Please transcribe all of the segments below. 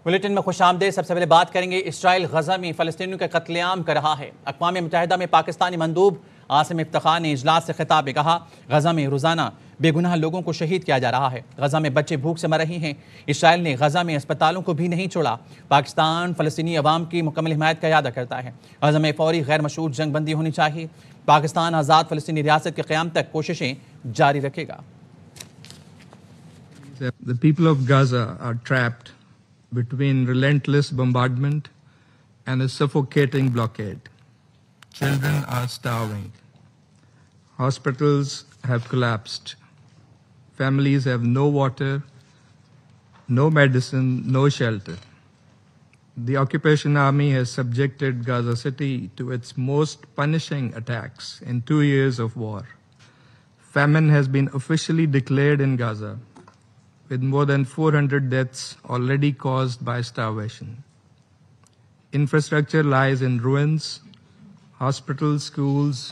Bulletin میں خوش آمدید۔ سب سے پہلے بات کریں گے اسرائیل غزہ میں فلسطینیوں کا قتل عام کر رہا ہے۔ اقوام متحدہ میں پاکستانی مندوب عاصم افتخار نے اجلاس سے خطاب میں کہا غزہ میں روزانہ بے گناہ لوگوں کو شہید کیا جا رہا ہے۔ غزہ میں بچے بھوک سے مر رہے ہیں۔ اسرائیل نے غزہ میں اسپتالوں کو بھی نہیں چھوڑا۔ پاکستان فلسطینی عوام کی مکمل حمایت کا اعادہ کرتا ہے۔ غزہ میں فوری غیر مشروط جنگ بندی ہونی چاہیے۔ پاکستان آزاد فلسطینی ریاست کے قیام تک کوششیں جاری رکھے گا۔ The people of Gaza are trapped between relentless bombardment and a suffocating blockade. Children are starving. Hospitals have collapsed. Families have no water, no medicine, no shelter. The occupation army has subjected Gaza City to its most punishing attacks in 2 years of war. Famine has been officially declared in Gaza, with more than 400 deaths already caused by starvation. Infrastructure lies in ruins. Hospitals, schools,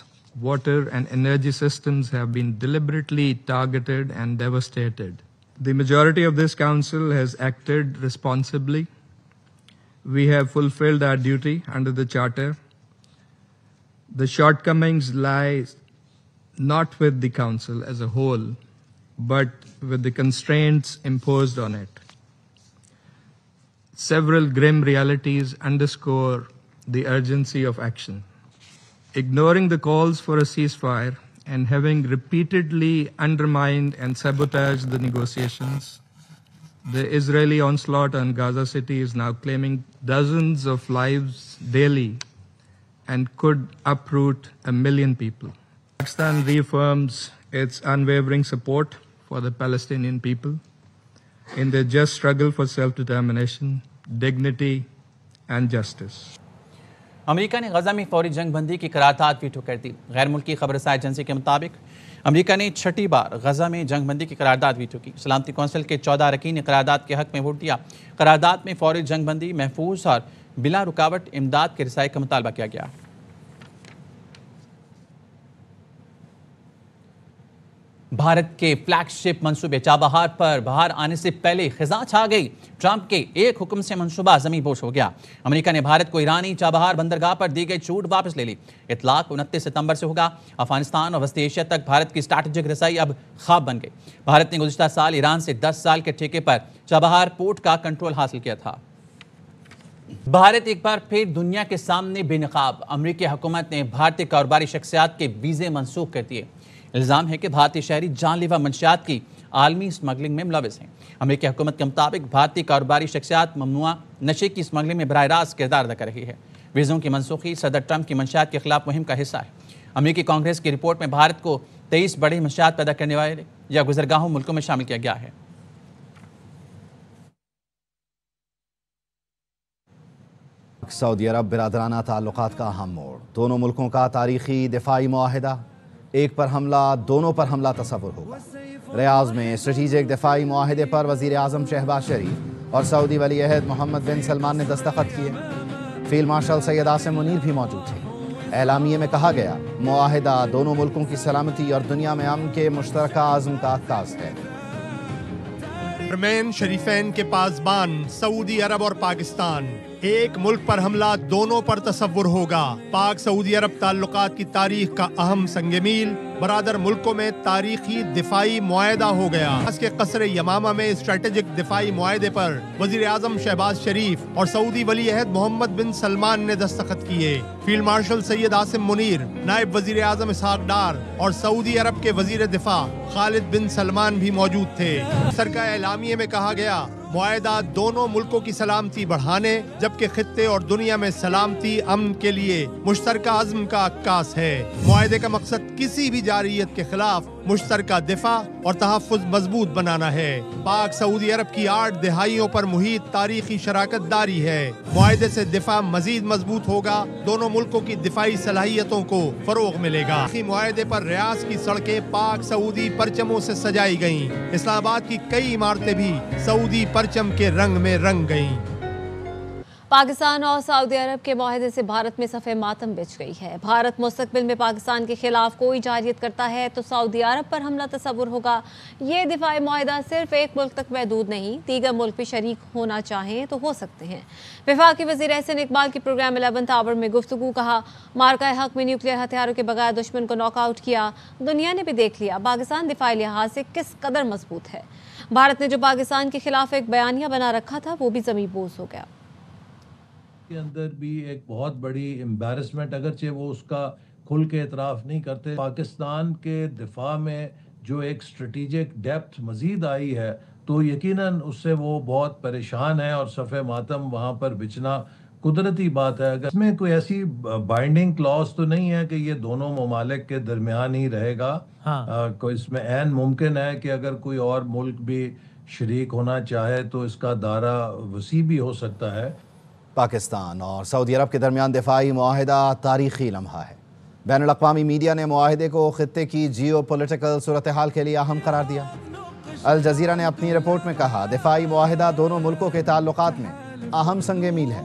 water and energy systems have been deliberately targeted and devastated. The majority of this council has acted responsibly. We have fulfilled our duty under the Charter. The shortcomings lie not with the council as a whole, but with the constraints imposed on it. Several grim realities underscore the urgency of action. Ignoring the calls for a ceasefire and having repeatedly undermined and sabotaged the negotiations, the Israeli onslaught on Gaza City is now claiming dozens of lives daily and could uproot 1 million people. Pakistan reaffirms its unwavering support for the Palestinian people in their just struggle for self-determination, dignity and justice. امریکہ نے غزہ میں فوری جنگ بندی کی قرارداد veto کر دی۔ غیر ملکی خبر رساں ایجنسی کے مطابق امریکہ نے چھٹی بار غزہ میں جنگ بندی کی قرارداد ویٹو کی۔ سلامتی کونسل کے 14 اراکین نے قرارداد کے حق میں ووٹ دیا۔ قرارداد میں فوری جنگ بندی، محفوظ اور بلا رکاوٹ امداد کے رسائی کا مطالبہ کیا گیا۔ بھارت کے فلیگ شپ منصوبے چابہار پر بہار آنے سے پہلے خزاں چھا گئی۔ ٹرمپ کے ایک حکم سے منصوبہ زمیں بوس ہو گیا۔ امریکہ نے بھارت کو ایرانی چابہار بندرگاہ پر دی گئی چھوٹ واپس لے لی۔ اطلاق 29 ستمبر سے ہوگا۔ افغانستان اور وسطی ایشیا تک بھارت کی اسٹریٹجک رسائی اب خواب بن گئی۔ بھارت نے گزشتہ سال ایران سے 10 سال کے ٹھیکے پر چابہار پورٹ کا کنٹرول حاصل کیا تھا۔ بھارت ایک بار پھر دنیا کے سامنے بے نقاب۔ امریکی حکومت نے بھارتی کاروباری شخصیات کے ویزے منسوخ کر دیے۔ الزام ہے کہ بھارتی شہری جان لیوا منشیات کی عالمی اسمگلنگ میں ملوث ہیں۔ امریکی حکومت کے مطابق بھارتی کاروباری شخصیات ممنوعہ نشے کی اسمگلنگ میں براہ راست کردار ادا کر رہی ہے۔ ویزوں کی منسوخی صدر ٹرمپ کی منشیات کے خلاف مہم کا حصہ ہے۔ امریکی کانگریس کی رپورٹ میں بھارت کو 23 بڑے منشیات پیدا کرنے والے یا گزرگاہوں ملکوں میں شامل کیا گیا ہے۔ سعودی عرب برادرانہ تعلقات کا اہم موڑ۔ دونوں ملکوں کا تاریخی دفاعی معاہدہ، ایک پر حملہ دونوں پر حملہ تصور ہوگا۔ ریاض میں اسٹریٹجک دفاعی معاہدے پر وزیر اعظم شہباز شریف اور سعودی ولی عہد محمد بن سلمان نے دستخط کیے۔ فیلڈ مارشل سید عاصم منیر بھی موجود تھے۔ اعلامیے میں کہا گیا معاہدہ دونوں ملکوں کی سلامتی اور دنیا میں امن کے مشترکہ عزم کا عکاس ہے۔ حرمین شریفین کے پاسبان سعودی عرب اور پاکستان، ایک ملک پر حملہ دونوں پر تصور ہوگا۔ پاک سعودی عرب تعلقات کی تاریخ کا اہم سنگ میل، برادر ملکوں میں تاریخی دفاعی معاہدہ ہو گیا۔ اس کے قصر یمامہ میں اسٹریٹجک دفاعی معاہدے پر وزیر اعظم شہباز شریف اور سعودی ولی عہد محمد بن سلمان نے دستخط کیے۔ فیلڈ مارشل سید عاصم منیر، نائب وزیر اعظم اسحاق ڈار اور سعودی عرب کے وزیر دفاع خالد بن سلمان بھی موجود تھے۔ سرکار اعلامیے میں کہا گیا معاہدہ دونوں ملکوں کی سلامتی بڑھانے جبکہ خطے اور دنیا میں سلامتی امن کے لیے مشترکہ عزم کا عکاس ہے۔ معاہدے کا مقصد کسی بھی جارحیت کے خلاف مشترکہ دفاع اور تحفظ مضبوط بنانا ہے۔ پاک سعودی عرب کی 8 دہائیوں پر محیط تاریخی شراکت داری ہے۔ معاہدے سے دفاع مزید مضبوط ہوگا، دونوں ملکوں کی دفاعی صلاحیتوں کو فروغ ملے گا۔ معاہدے پر ریاض کی سڑکیں پاک سعودی پرچموں سے سجائی گئیں۔ اسلام آباد کی کئی عمارتیں بھی سعودی پرچم کے رنگ میں رنگ گئیں۔ پاکستان اور سعودی عرب کے معاہدے سے بھارت میں صف ماتم بچ گئی ہے۔ بھارت مستقبل میں پاکستان کے خلاف کوئی جارحیت کرتا ہے تو سعودی عرب پر حملہ تصور ہوگا۔ یہ دفاعی معاہدہ صرف ایک ملک تک محدود نہیں، دیگر ملک بھی شریک ہونا چاہیں تو ہو سکتے ہیں۔ وفاقی وزیر احسن اقبال کی پروگرام 11 آور میں گفتگو، کہا مارکہ حق میں نیوکلیئر ہتھیاروں کے بغیر دشمن کو ناک آؤٹ کیا۔ دنیا نے بھی دیکھ لیا پاکستان دفاعی لحاظ سے کس قدر مضبوط ہے۔ بھارت نے جو پاکستان کے خلاف ایک بیانیہ بنا رکھا تھا وہ بھی زمین بوس ہو گیا۔ کے اندر بھی ایک بہت بڑی امبیرسمنٹ، اگرچہ وہ اس کا کھل کے اعتراف نہیں کرتے، پاکستان کے دفاع میں جو ایک اسٹریٹجک ڈیپتھ مزید آئی ہے تو یقیناً اس سے وہ بہت پریشان ہے، اور صف ماتم وہاں پر بچنا قدرتی بات ہے۔ اگر اس میں کوئی ایسی بائنڈنگ کلاس تو نہیں ہے کہ یہ دونوں ممالک کے درمیان ہی رہے گا، کوئی اس میں عین ممکن ہے کہ اگر کوئی اور ملک بھی شریک ہونا چاہے تو اس کا دائرہ وسیع بھی ہو سکتا ہے۔ پاکستان اور سعودی عرب کے درمیان دفاعی معاہدہ تاریخی لمحہ ہے۔ بین الاقوامی میڈیا نے معاہدے کو خطے کی جیو پولیٹیکل صورتحال کے لیے اہم قرار دیا۔ الجزیرہ نے اپنی رپورٹ میں کہا دفاعی معاہدہ دونوں ملکوں کے تعلقات میں اہم سنگ میل ہے۔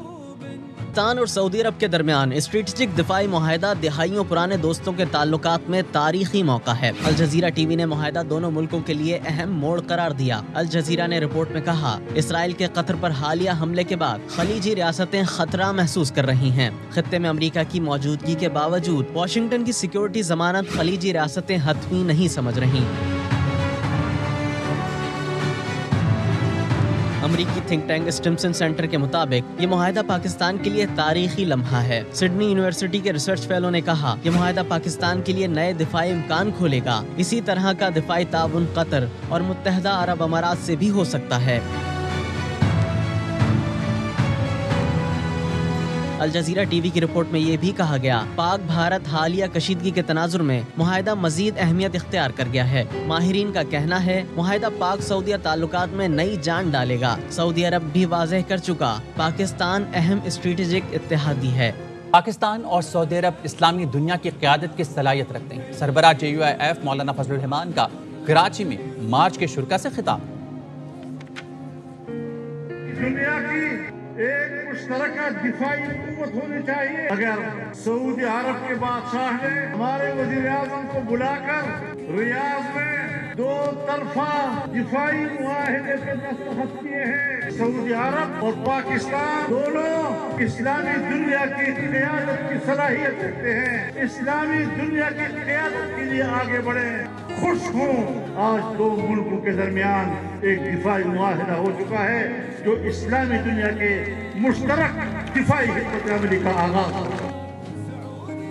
پاکستان اور سعودی عرب کے درمیان اسٹریٹجک دفاعی معاہدہ دہائیوں پرانے دوستوں کے تعلقات میں تاریخی موقع ہے۔ الجزیرہ ٹی وی نے معاہدہ دونوں ملکوں کے لیے اہم موڑ قرار دیا۔ الجزیرہ نے رپورٹ میں کہا اسرائیل کے قطر پر حالیہ حملے کے بعد خلیجی ریاستیں خطرہ محسوس کر رہی ہیں۔ خطے میں امریکہ کی موجودگی کے باوجود واشنگٹن کی سیکیورٹی ضمانت خلیجی ریاستیں حتمی نہیں سمجھ رہیں۔ امریکی تھنک ٹینک اسٹمسن سینٹر کے مطابق یہ معاہدہ پاکستان کے لیے تاریخی لمحہ ہے۔ سڈنی یونیورسٹی کے ریسرچ فیلو نے کہا یہ معاہدہ پاکستان کے لیے نئے دفاعی امکان کھولے گا۔ اسی طرح کا دفاعی تعاون قطر اور متحدہ عرب امارات سے بھی ہو سکتا ہے۔ الجزیرہ ٹی وی کی رپورٹ میں یہ بھی کہا گیا پاک بھارت حالیہ کشیدگی کے تناظر میں معاہدہ مزید اہمیت اختیار کر گیا ہے۔ ماہرین کا کہنا ہے معاہدہ پاک سعودیہ تعلقات میں نئی جان ڈالے گا۔ سعودی عرب بھی واضح کر چکا پاکستان اہم اسٹریٹجک اتحادی ہے۔ پاکستان اور سعودی عرب اسلامی دنیا کی قیادت کی صلاحیت رکھتے ہیں۔ سربراہ JUIF مولانا فضل الرحمان کا کراچی میں مارچ کے شرکا سے خطاب۔ دنیا کی ایک مشترکہ دفاعی قوت ہونی چاہیے۔ اگر سعودی عرب کے بادشاہ نے ہمارے وزیر اعظم کو بلا کر ریاض میں 2 طرفہ دفاعی معاہدے پر دستخط کیے ہیں، سعودی عرب اور پاکستان دونوں اسلامی دنیا کی قیادت کی صلاحیت رکھتے ہیں، اسلامی دنیا کی قیادت کے لیے آگے بڑھیں۔ خوش ہوں آج 2 ملکوں کے درمیان ایک دفاعی معاہدہ ہو چکا ہے جو اسلامی دنیا کے مشترک دفاعی خدمت عملی کا آغاز ہوگا۔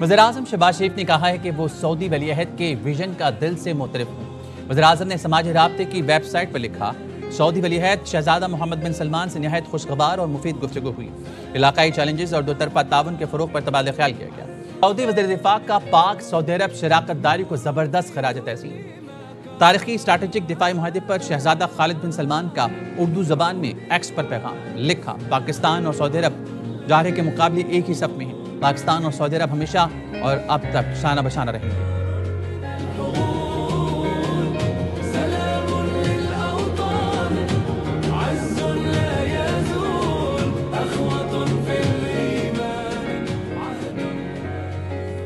وزیراعظم شہباز شریف نے کہا ہے کہ وہ سعودی ولی عہد کے ویژن کا دل سے معترف ہوں۔ وزیراعظم نے سماجی رابطے کی ویب سائٹ پر لکھا سعودی ولی عہد شہزادہ محمد بن سلمان سے نہایت خوشگوار اور مفید گفتگو ہوئی۔ علاقائی چیلنجز اور 2 طرفہ تعاون کے فروغ پر تبادلہ خیال کیا گیا۔ سعودی وزیر دفاع کا پاک سعودی عرب شراکت داری کو زبردست خراج تحسین۔ تاریخی اسٹریٹجک دفاعی معاہدے پر شہزادہ خالد بن سلمان کا اردو زبان میں ایکس پر پیغام لکھا پاکستان اور سعودی عرب جارحے کے مقابلے ایک ہی صف میں ہیں۔ پاکستان اور سعودی عرب ہمیشہ اور اب تک شانہ بشانہ رہیں گے۔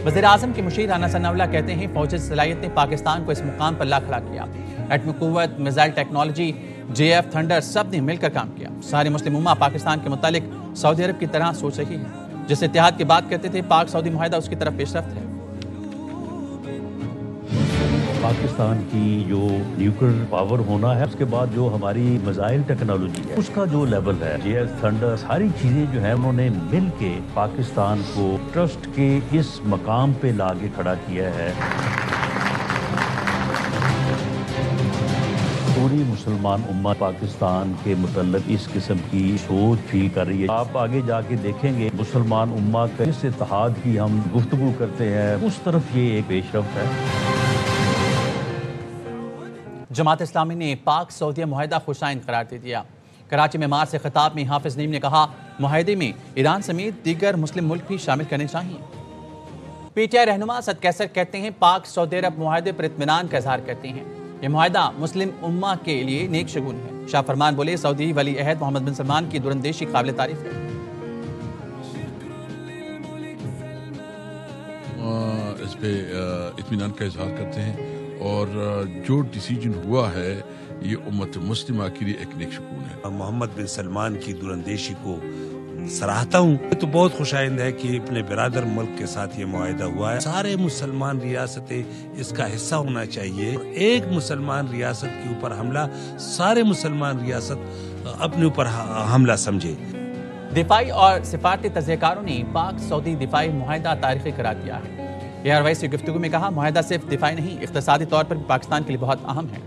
وزیر اعظم کے مشیر رانا ثناء اللہ کہتے ہیں فوجی صلاحیت نے پاکستان کو اس مقام پر لا کھڑا کیا۔ ایٹمی قوت، میزائل ٹیکنالوجی، JF تھنڈر سب نے مل کر کام کیا۔ ساری مسلم امہ پاکستان کے متعلق سعودی عرب کی طرح سوچ رہی ہے۔ جس اتحاد کی بات کرتے تھے پاک سعودی معاہدہ اس کی طرف پیش رفت ہے۔ پاکستان کی جو نیوکلیر پاور ہونا ہے، اس کے بعد جو ہماری میزائل ٹیکنالوجی ہے اس کا جو لیول ہے، JF تھنڈر، ساری چیزیں جو ہیں انہوں نے مل کے پاکستان کو ٹرسٹ کے اس مقام پہ لا کے کھڑا کیا ہے۔ پوری مسلمان امت پاکستان کے متعلق اس قسم کی سوچ فیل کر رہی ہے۔ آپ آگے جا کے دیکھیں گے مسلمان امت کا اس اتحاد کی ہم گفتگو کرتے ہیں، اس طرف یہ ایک پیش رفت ہے۔ جماعت اسلامی نے پاک سعودیہ معاہدہ خوشائند قرار دے دیا۔ کراچی میں مارچ سے خطاب میں حافظ نعیم نے کہا معاہدے میں ایران سمیت دیگر مسلم ملک بھی شامل کرنے چاہیے۔ PTI رہنما اسد قیصر کہتے ہیں پاک سعودی عرب معاہدے پر اطمینان کا اظہار کرتے ہیں۔ یہ معاہدہ مسلم امہ کے لیے نیک شگون ہے۔ شاہ فرمان بولے سعودی ولی عہد محمد بن سلمان کی دورندیشی قابل تعریف ہے۔ اس پہ اطمینان کا اظہار کرتے ہیں اور جو ڈیسیجن ہوا ہے یہ امت مسلمہ کے لیے ایک نیک شگون ہے. محمد بن سلمان کی دوراندیشی کو سراہتا ہوں. تو بہت خوش آئند ہے کہ اپنے برادر ملک کے ساتھ یہ معاہدہ ہوا ہے. سارے مسلمان ریاستیں اس کا حصہ ہونا چاہیے. ایک مسلمان ریاست کے اوپر حملہ سارے مسلمان ریاست اپنے اوپر حملہ سمجھے. دفاعی اور سفارتی تجزیہ کاروں نے پاک سعودی دفاعی معاہدہ تاریخی قرار دیا ہے. ایئر وائس کی گفتگو میں کہا معاہدہ صرف دفاعی نہیں اقتصادی طور پر بھی پاکستان کے لیے بہت اہم ہے.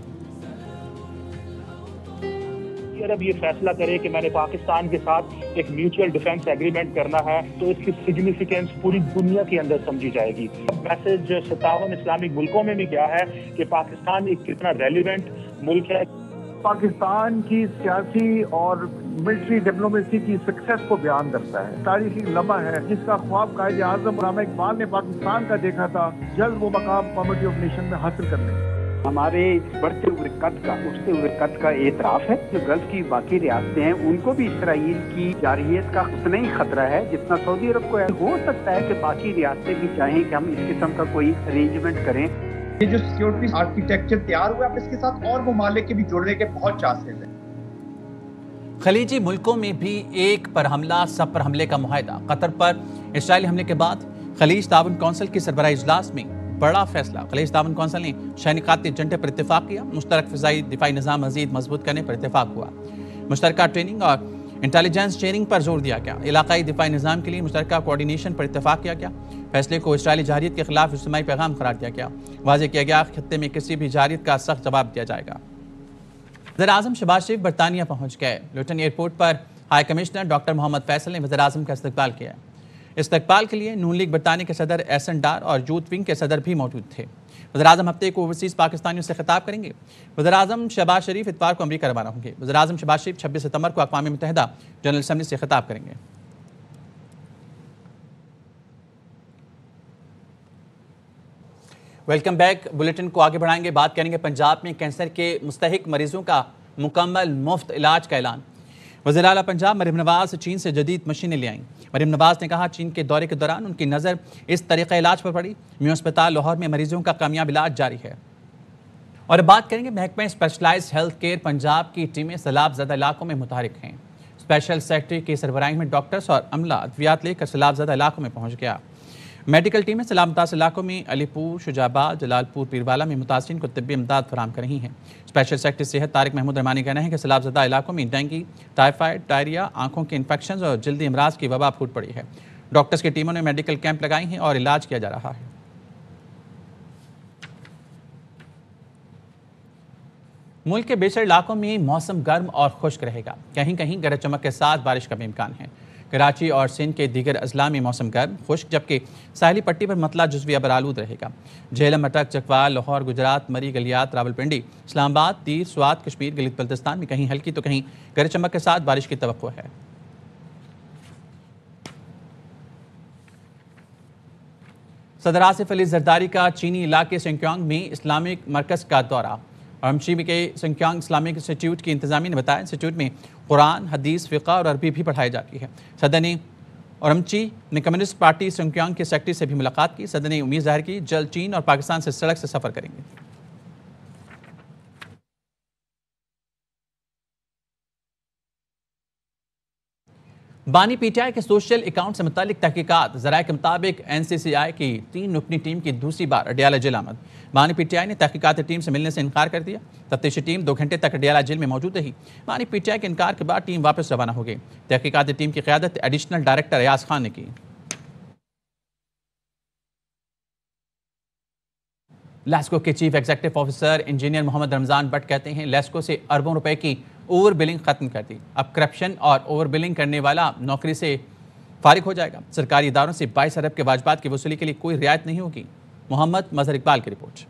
عرب یہ فیصلہ کرے کہ میں نے پاکستان کے ساتھ ایک میوچل ڈیفنس ایگریمنٹ کرنا ہے تو اس کی سگنیفیکینس پوری دنیا کے اندر سمجھی جائے گی. میسج 57 اسلامک ملکوں میں بھی کیا ہے کہ پاکستان ایک کتنا ریلیونٹ ملک ہے. پاکستان کی سیاسی اور ملٹری ڈپلومیسی کی سکسیس کو بیان کرتا ہے. تاریخی لمحہ ہے جس کا خواب قائد اعظم علامہ اقبال نے پاکستان کا دیکھا تھا. جلد وہ مقام کمیٹی آف نیشن میں حاصل کرنے. ہمارے بڑھتے ہوئے قد کا اٹھتے ہوئے قد کا اعتراف ہے. جو گلف کی باقی ریاستیں ہیں ان کو بھی اسرائیل کی جارحیت کا اتنا ہی خطرہ ہے جتنا سعودی عرب کو ہے. ہو سکتا ہے کہ باقی ریاستیں بھی چاہیں کہ ہم اس قسم کا کوئی ارینجمنٹ کریں. یہ جو سیکیورٹی آرکیٹیکچر تیار ہوا ہے اس کے ساتھ اور ممالک کے بھی جڑنے کے بہت چانسز ہیں. خلیجی ملکوں میں بھی ایک پر حملہ سب پر حملے کا معاہدہ. قطر پر اسرائیلی حملے کے بعد خلیج تعاون کونسل کی سربراہی اجلاس میں بڑا فیصلہ. خلیج تعاون کونسل نے شاہین قاتی ایجنڈے پر اتفاق کیا. مشترک فضائی دفاعی نظام مزید مضبوط کرنے پر اتفاق ہوا. مشترکہ ٹریننگ اور انٹیلیجنس شیئرنگ پر زور دیا گیا. علاقائی دفاعی نظام کے لیے مشترکہ کوارڈینیشن پر اتفاق کیا گیا. فیصلے کو اسرائیلی جارحیت کے خلاف اجتماعی پیغام قرار دیا گیا. واضح کیا گیا خطے میں کسی بھی جارحیت کا سخت جواب دیا جائے گا. وزیراعظم شہباز شریف برطانیہ پہنچ گئے. لوٹن ایئرپورٹ پر ہائی کمشنر ڈاکٹر محمد فیصل نے وزیراعظم کا استقبال کیا. استقبال کے لیے نون لیگ برطانیہ کے صدر ایسن ڈار اور یوتھ ونگ کے صدر بھی موجود تھے. وزیراعظم ہفتے کو اوورسیز پاکستانیوں سے خطاب کریں گے. وزیراعظم شہباز شریف اتوار کو امریکہ روانہ ہوں گے. وزیراعظم شہباز شریف 26 ستمبر کو اقوام متحدہ جنرل اسمبلی سے خطاب کریں گے. Welcome back. بلیٹن کو آگے بڑھائیں گے. بات کریں گے پنجاب میں کینسر کے مستحق مریضوں کا مکمل مفت علاج کا اعلان. وزیر اعلیٰ پنجاب مریم نواز چین سے جدید مشینیں لے آئیں. مریم نواز نے کہا چین کے دورے کے دوران ان کی نظر اس طریقہ علاج پر پڑی. میو اسپتال لاہور میں مریضوں کا کامیاب علاج جاری ہے. اور اب بات کریں گے محکمہ اسپیشلائزڈ ہیلتھ کیئر پنجاب کی ٹیمیں سیلاب زدہ علاقوں میں متحرک ہیں. اسپیشل سیکرٹری کی سربراہی میں ڈاکٹرز اور عملہ ادویات لے کر سیلاب زدہ علاقوں میں پہنچ گیا. میڈیکل ٹیمیں سیلاب متاثرہ علاقوں میں علی پور، شجاع آباد، جلال پور، پیروالا میں متاثرین کو طبی امداد فراہم کر رہی ہیں. اسپیشل سیکرٹری صحت طارق محمود رحمانی کہنا ہے کہ سیلاب زدہ علاقوں میں ڈینگی، ٹائیفائڈ، ڈائریا، آنکھوں کے انفیکشنز اور جلدی امراض کی وبا پھوٹ پڑی ہے. ڈاکٹرز کی ٹیموں نے میڈیکل کیمپ لگائی ہیں اور علاج کیا جا رہا ہے. ملک کے بیشتر علاقوں میں موسم گرم اور خشک رہے گا. کہیں کہیں گرج چمک کے ساتھ بارش کا بھی امکان ہے. کراچی اور سندھ کے دیگر اضلاع میں موسم گرم خشک جبکہ ساحلی پٹی پر مطلع جزوی ابرآلود رہے گا. جہلم، اٹک، چکوال، لاہور، گجرات، مری، گلیات، راولپنڈی، اسلام آباد، تیر، سوات، کشمیر، گلیت بلتستان میں کہیں ہلکی تو کہیں گرج چمک کے ساتھ بارش کی توقع ہے. صدر آصف علی زرداری کا چینی علاقے سنکیونگ میں اسلامک مرکز کا دورہ. امچی کے سنکیونگ اسلامک انسٹیٹیوٹ کی انتظامیہ نے بتایا انسٹیٹیوٹ میں قرآن، حدیث، فقہ اور عربی بھی پڑھائی جاتی ہے. صدر نے اورمچی نے کمیونسٹ پارٹی سنکیونگ کے سیکرٹری سے بھی ملاقات کی. صدر نے امید ظاہر کی جلد چین اور پاکستان سے سڑک سے سفر کریں گے. بانی پی ٹی آئی کے سوشل اکاؤنٹ سے متعلق تحقیقات. ذرائع کے مطابق این سی سی آئی کی 3 رکنی ٹیم کی دوسری بار اڈیالہ جیل آمد. بانی پی ٹی آئی نے تحقیقاتی ٹیم سے ملنے سے انکار کر دیا. تفتیشی ٹیم 2 گھنٹے تک اڈیالہ جیل میں موجود رہی. بانی پی ٹی آئی کے انکار کے بعد ٹیم واپس روانہ ہو گئی. تحقیقاتی ٹیم کی قیادت ایڈیشنل ڈائریکٹر ایاز خان نے کی. لیسکو کے chief executive officer engineer Muhammad Ramzan but کہتے ہیں لیسکو سے اربوں روپے کی اوور بلنگ ختم کر دی. اب کرپشن اور اوور بلنگ کرنے والا نوکری سے فارغ ہو جائے گا. سرکاری اداروں سے 22 ارب کے واجبات کی وصولی کے لیے کوئی رعایت نہیں ہوگی. محمد مظہر اقبال کی رپورٹ.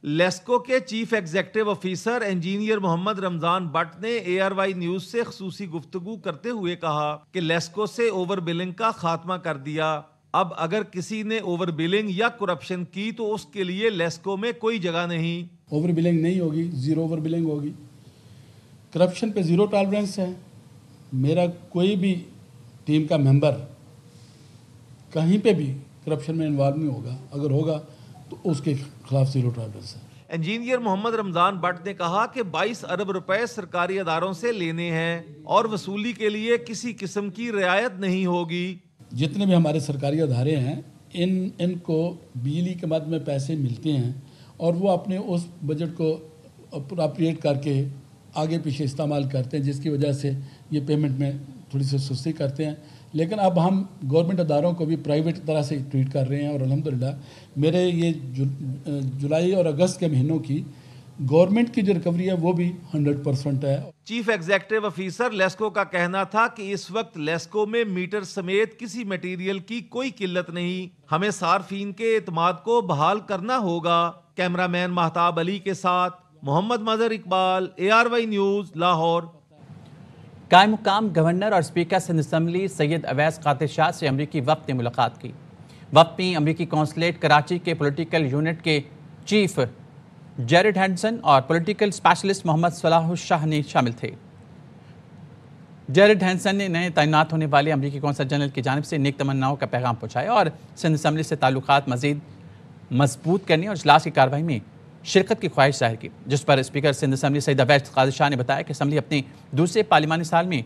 لیسکو کے chief executive officer engineer Muhammad Ramzan but نے اے آر وائی نیوز سے خصوصی گفتگو کرتے ہوئے کہا کہ لیسکو سے اوور بلنگ کا خاتمہ کر دیا. اب اگر کسی نے اوور بلنگ یا کرپشن کی تو اس کے لیے لیسکو میں کوئی جگہ نہیں. اوور بلنگ نہیں ہوگی، زیرو اوور بلنگ ہوگی. کرپشن پہ زیرو ٹالرنس ہے. میرا کوئی بھی ٹیم کا ممبر کہیں پہ بھی کرپشن میں انوالو نہیں ہوگا، اگر ہوگا تو اس کے خلاف زیرو ٹالرنس ہے۔ انجینئر محمد رمضان بٹ نے کہا کہ 22 ارب روپے سرکاری اداروں سے لینے ہیں اور وصولی کے لیے کسی قسم کی رعایت نہیں ہوگی۔ جتنے بھی ہمارے سرکاری ادارے ہیں ان کو بجلی کے مد میں پیسے ملتے ہیں اور وہ اپنے اس بجٹ کو اپروپریٹ کر کے آگے پیچھے استعمال کرتے ہیں، جس کی وجہ سے یہ پیمنٹ میں تھوڑی سی سستی کرتے ہیں۔ لیکن اب ہم گورنمنٹ اداروں کو بھی پرائیویٹ طرح سے ٹریٹ کر رہے ہیں اور الحمدللہ میرے یہ جولائی اور اگست کے مہینوں کی گورنمنٹ کی جو ریکوری ہے وہ بھی 100% ہے۔ چیف ایگزیکٹو آفیسر لیسکو کا کہنا تھا کہ اس وقت لیسکو میں میٹر سمیت کسی میٹیریل کی کوئی قلت نہیں، ہمیں صارفین کے اعتماد کو بحال کرنا ہوگا۔ کیمرہ مین مہتاب علی کے ساتھ محمد مظہر اقبال، ARY نیوز، لاہور۔ قائم مقام گورنر اور اسپیکر سندھ اسمبلی سید اویس قادر شاہ سے امریکی وفد نے ملاقات کی۔ وفد میں امریکی قونصلیٹ کراچی کے پولیٹیکل یونٹ کے چیف جیرڈ ہینڈسن اور پولیٹیکل اسپیشلسٹ محمد صلاح الشاہ نے شامل تھے۔ جیرڈ ہینڈسن نے نئے تعینات ہونے والے امریکی قونصل جنرل کی جانب سے نیک تمناؤں کا پیغام پہنچایا اور سندھ اسمبلی سے تعلقات مزید مضبوط کرنے اور اجلاس کی کارروائی میں شرکت کی خواہش ظاہر کی، جس پر اسپیکر سندھ اسمبلی سید اویس قادر شاہ نے بتایا کہ اسمبلی اپنے دوسرے پارلیمانی سال میں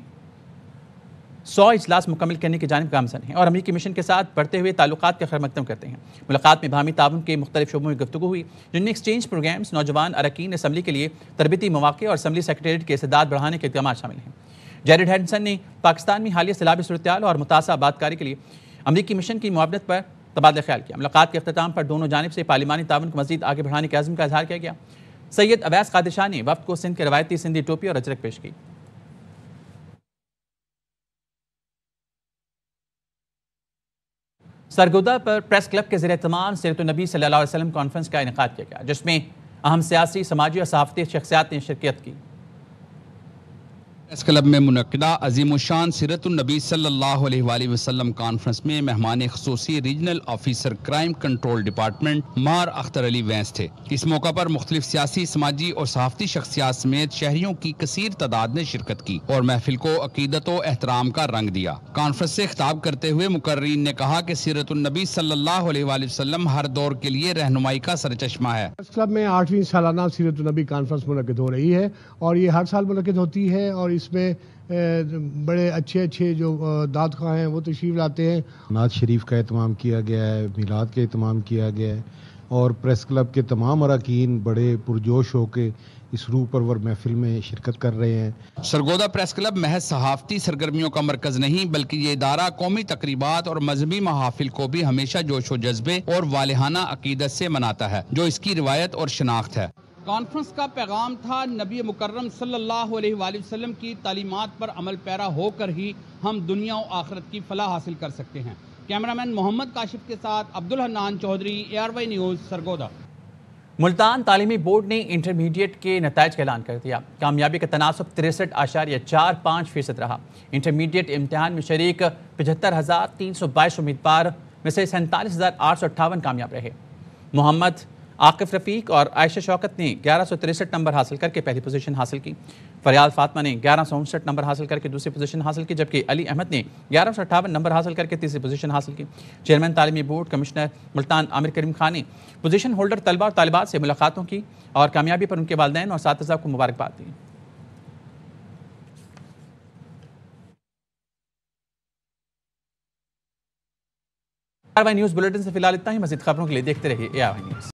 100 اجلاس مکمل کرنے کی جانب گامزن ہیں اور امریکی مشن کے ساتھ بڑھتے ہوئے تعلقات کا خیر مقدم کرتے ہیں۔ ملاقات میں باہمی تعاون کے مختلف شعبوں میں گفتگو ہوئی، جن میں ایکسچینج پروگرامز، نوجوان اراکین اسمبلی کے لیے تربیتی مواقع اور اسمبلی سیکریٹریٹ کے استعداد بڑھانے کے اقدامات شامل ہیں۔ جیرڈ ہینڈسن نے پاکستان میں حالیہ سیلابی صورتحال اور متاثرہ آبادکاری کے لیے امریکی مشن کی معاونت پر تبادلہ خیال کیا۔ ملاقات کے اختتام پر دونوں جانب سے پارلیمانی تعاون کو مزید آگے بڑھانے کے عزم کا اظہار کیا گیا۔ سید اویس قادر شاہ نے وفد کو سندھ کے روایتی سندھی ٹوپی اور اجرک پیش کی۔ سرگودا پر پریس کلب کے زیر اہتمام سیرت النبی صلی اللہ علیہ وسلم کانفرنس کا انعقاد کیا گیا، جس میں اہم سیاسی، سماجی اور صحافتی شخصیات نے شرکت کی۔ پریس کلب میں منعقدہ عظیم الشان سیرت النبی صلی اللہ علیہ وآلہ وسلم کانفرنس میں مہمان خصوصی regional officer crime control department مار اختر علی وینس تھے۔ اس موقع پر مختلف سیاسی، سماجی اور صحافتی شخصیات سمیت شہریوں کی کثیر تعداد نے شرکت کی اور محفل کو عقیدت و احترام کا رنگ دیا۔ کانفرنس سے خطاب کرتے ہوئے مقررین نے کہا کہ سیرت النبی صلی اللہ علیہ وآلہ وسلم ہر دور کے لیے رہنمائی کا سرچشمہ ہے۔ پریس کلب میں 8ویں سالانہ سیرت النبی کانفرنس منعقد ہو رہی ہے اور یہ ہر سال منعقد ہوتی ہے اور اس میں بڑے اچھے جو دعوت خواہ ہیں وہ تشریف لاتے ہیں۔ نعت شریف کا اہتمام کیا گیا ہے، میلاد کا اہتمام کیا گیا ہے اور پریس کلب کے تمام اراکین بڑے پرجوش ہو کے اس روح پرور محفل میں شرکت کر رہے ہیں۔ سرگودا پریس کلب محض صحافتی سرگرمیوں کا مرکز نہیں بلکہ یہ ادارہ قومی تقریبات اور مذہبی محافل کو بھی ہمیشہ جوش و جذبے اور والہانہ عقیدت سے مناتا ہے، جو اس کی روایت اور شناخت ہے۔ کانفرنس کا پیغام تھا نبی مکرم صلی اللہ علیہ وآلہ وسلم کی تعلیمات پر عمل پیرا ہو کر ہی ہم دنیا و آخرت کی فلاح حاصل کر سکتے ہیں۔ کیمرامین محمد کاشف کے ساتھ عبدالحنان چودھری، ARY نیوز، سرگودا۔ ملتان تعلیمی بورڈ نے انٹرمیڈیٹ کے نتائج کا اعلان کر دیا۔ کامیابی کا تناسب 63.45% رہا۔ انٹرمیڈیٹ امتحان میں شریک 75,322 امیدوار میں سے 47,858 کامیاب رہے۔ محمد عاقف رفیق اور عائشہ شوکت نے 1163 نمبر حاصل کر کے پہلی پوزیشن حاصل کی۔ فریال فاطمہ نے 1159 نمبر حاصل کر کے دوسری پوزیشن حاصل کی، جبکہ علی احمد نے 1158 نمبر حاصل کر کے تیسری پوزیشن حاصل کی۔ چیئرمین تعلیمی بورڈ کمشنر ملتان عامر کریم خان نے پوزیشن ہولڈر طلبہ اور طالبات سے ملاقاتوں کی اور کامیابی پر ان کے والدین اور اساتذہ کو مبارکباد دی۔ ARY نیوز بلیٹن سے فی الحال اتنا ہی۔ مزید خبروں کے لیے دیکھتے رہیے ARY نیوز۔